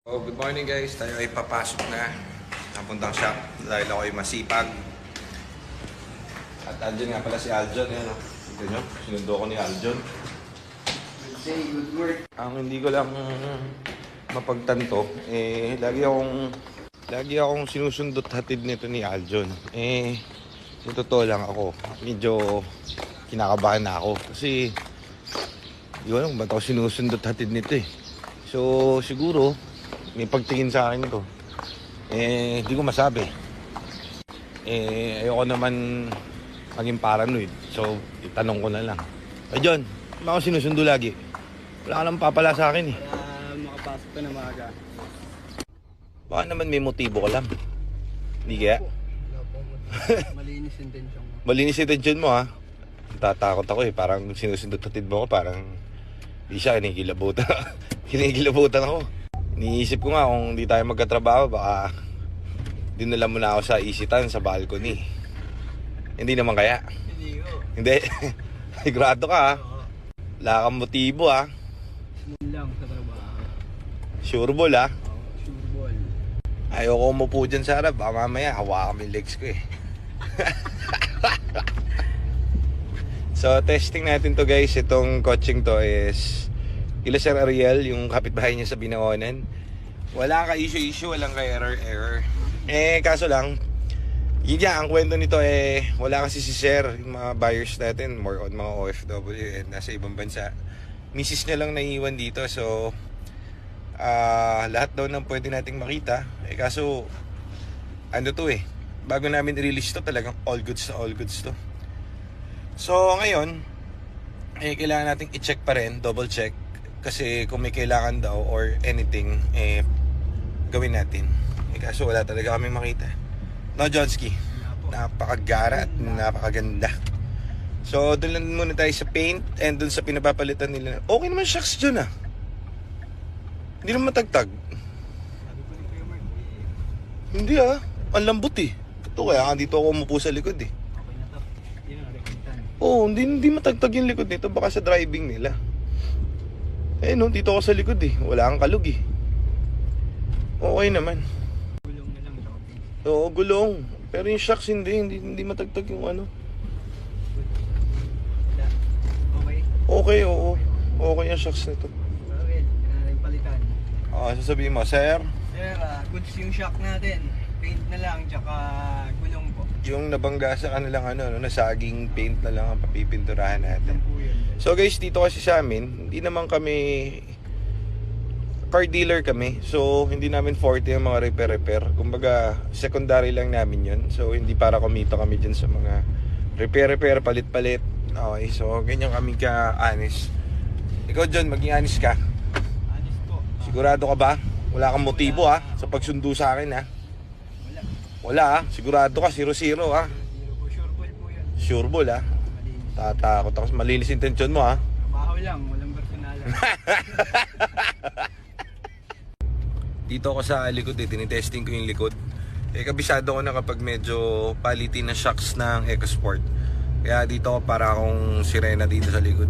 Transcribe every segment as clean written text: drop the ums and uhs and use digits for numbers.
Oh, good morning guys, tayo ay papasok na napuntang shop dahil ako ay masipag. At andyan nga pala si Aljon, yan o. Tignan nyo, sinundo ko ni Aljon. Good day, good work. Ang hindi ko lang mapagtanto, lagi akong sinusundot hatid nito ni Aljon. Sa totoo lang ako, medyo kinakabahan na ako. Kasi, di ko alam ba't ako sinusundot hatid nito eh. So, siguro, may pagtingin sa akin ito. Di ko masabi. Ayoko naman maging paranoid. So, itanong ko na lang. John, ba ako sinusundo lagi? Wala ka lang papala sa akin eh. Para makapasok ka na maaga. Baka naman may motibo ka lang. Hindi kaya? Wala po. Malinis intensyon mo. Malinis intention mo ha. Tatakot ako eh. Parang sinusundot hatid mo ako. Parang di siya kinikilabutan. Kinikilabutan ako. Iniisip ko nga kung di tayo magkatrabaho, baka dinala mo na ako sa isitan, sa balcony. Hindi naman kaya? Hindi ko. Hindi. Sigurado ka ha. Wala kang motibo ha. Smooth lang sa trabaho. Sure ball ha. Sure ball. Ayoko umupo dyan sa harap. Baka mamaya hawakan yung legs ko eh. So testing natin to guys. Itong coaching to is kila Sir Ariel, yung kapitbahay niya sa Binaonan. Wala ka issue, walang ka error. Kaso lang, yun nga, ang kwento nito wala kasi si Sir, yung mga buyers natin, more on mga OFW and nasa ibang bansa. Misis niya lang naiiwan dito, so lahat daw ng pwede nating makita. Kaso, ano to bago namin i-release to, talagang all goods to. So, ngayon, kailangan nating i-check pa rin, double check. Kasi kung may kailangan daw or anything, gawin natin. Kaso wala talaga kaming makita. No, Johnski? Napakagara at napakaganda. So, doon lang muna tayo sa paint and doon sa pinapapalitan nila. Okay naman shocks dyan ah. Hindi naman matagtag. Sabi ko ni Kuya Mark, Hindi ah. Ang lambot eh. Ito kaya dito ako umupo sa likod eh. okay na to. Yun ang rekintan. Oo, hindi matagtag yung likod nito. Baka sa driving nila. No, dito ako sa likod eh. Wala kang kalug eh. Okay naman. Gulong na lang sa kapit. Oo, gulong. Pero yung shocks hindi matagtag yung ano. Okay. Okay, oo. Okay yung shocks nito. Well, kailangan palitan. Sasabihin mo, sir, Sir, goods yung shock natin. Paint na lang, tsaka gulong po. yung nabangga sa kanilang nasaging paint na lang ang papipinturahan natin. Yan po yun. So guys, dito kasi sa amin, hindi naman kami car dealer kami. So hindi namin forte yung mga repair. Kumbaga, secondary lang namin yun. So hindi para kumita kami dyan sa mga repair, palit-palit. Okay, so ganyan kami ka-honest. Ikaw John, maging honest ka. Honest po. Sigurado ka ba? Wala kang motibo sa pagsundo sa akin Wala. Wala sigurado ka, 0-0 Zero po, sure ball po yan. Sure ball Malinis. Tatakot ako, malinis intensyon mo Trabaho lang, walang personalan. Dito ako sa likod tinitesting ko yung likod. Kabisado ko na kapag medyo paliti na shocks ng EcoSport. Kaya dito ako para akong sirena dito sa likod.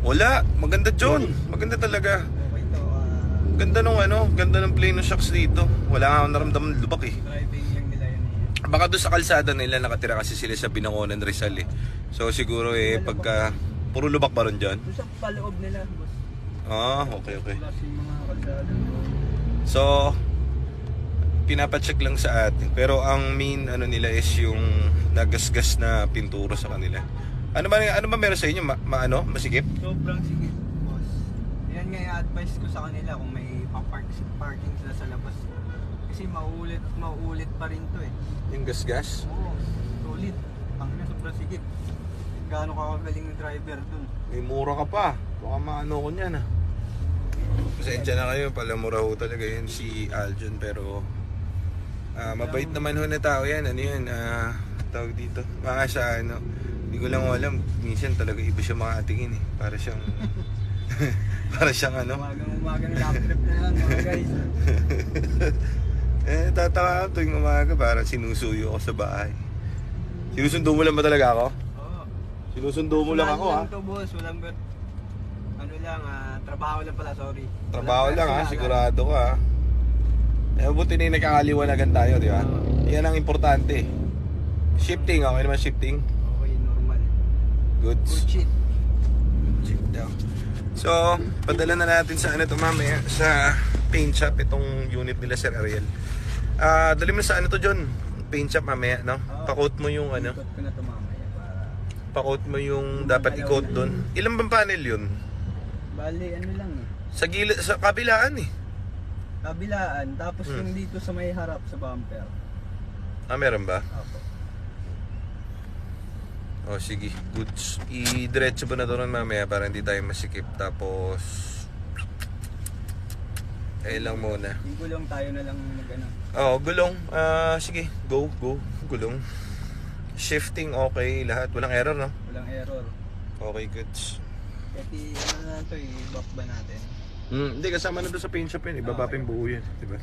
Wala, maganda John. Maganda talaga. Okay to, Ganda ng plane ng shocks dito. Wala nga akong naramdaman lubak driving lang nila yun. Baka doon sa kalsada nila nakatira kasi sila sa Binangonan, Rizal So siguro pagka puro lubak ba ron dyan? Doon sa paloob nila, boss. Okay. Plus yung mga kalsada. So pinapacheck lang sa atin. Pero ang main nila is yung nagasgas na pintura sa kanila. Ano ba meron sa inyo? Masikip? Sobrang sigit, boss. Yan nga yung advice ko sa kanila kung may parking sila sa labas. Kasi mauulit pa rin to Yung gasgas? Oo, solid. Ang sobrang sigit. Gaano ka kagaling ng driver dun. May mura ka pa. Baka ko niyan Pasensya na kayo, palamura ho talaga yun si Aljon. Pero mabait naman ho na tao yan. Tawag dito. Sa hindi ko lang alam. Minsan talaga iba siya mga atingin Para siyang Umagang lap trip na yan mga guys. Tataka tuwing umaga parang sinusuyo ako sa bahay. Sinusundo mo lang ba talaga ako? Oo. Sinusundo mo lang ako Walang to boss, walang ano lang Trabaho lang pala, sorry. Trabaho Walang lang ha, personalan. sigurado ka ha. Eh, buti na yung nagkakaliwanagan tayo, di ba? Yan ang importante. Shifting, okay naman shifting. Okay, normal. Good Goods. shit. Check daw. So, padala na natin sa ano to mamaya, sa paint shop itong unit nila Sir Ariel. Dali mo sa ano to John? Paint shop mamaya, no? Pa-coat mo yung ano, Ikot ko na ito mamaya para... pa-coat mo yung dapat i-coat doon. Ilan bang panel yun? Bali, ano lang eh. Sa gilid, sa kabilaan eh. Kabilaan, tapos yung dito sa may harap sa bumper. Meron ba? Opo. O sige, goods. I-diretso ba na doon mamaya para hindi tayo masikip. Tapos, lang muna. Yung gulong tayo na lang mag-ano. Gulong. Sige, go. Gulong. Shifting, okay. Lahat. Walang error, no? Walang error. Okay, goods. Kasi ano na ito, i-back ba natin? Hindi, kasama na doon sa paint shop yun. Ibaba pa yung buo yan. Diba?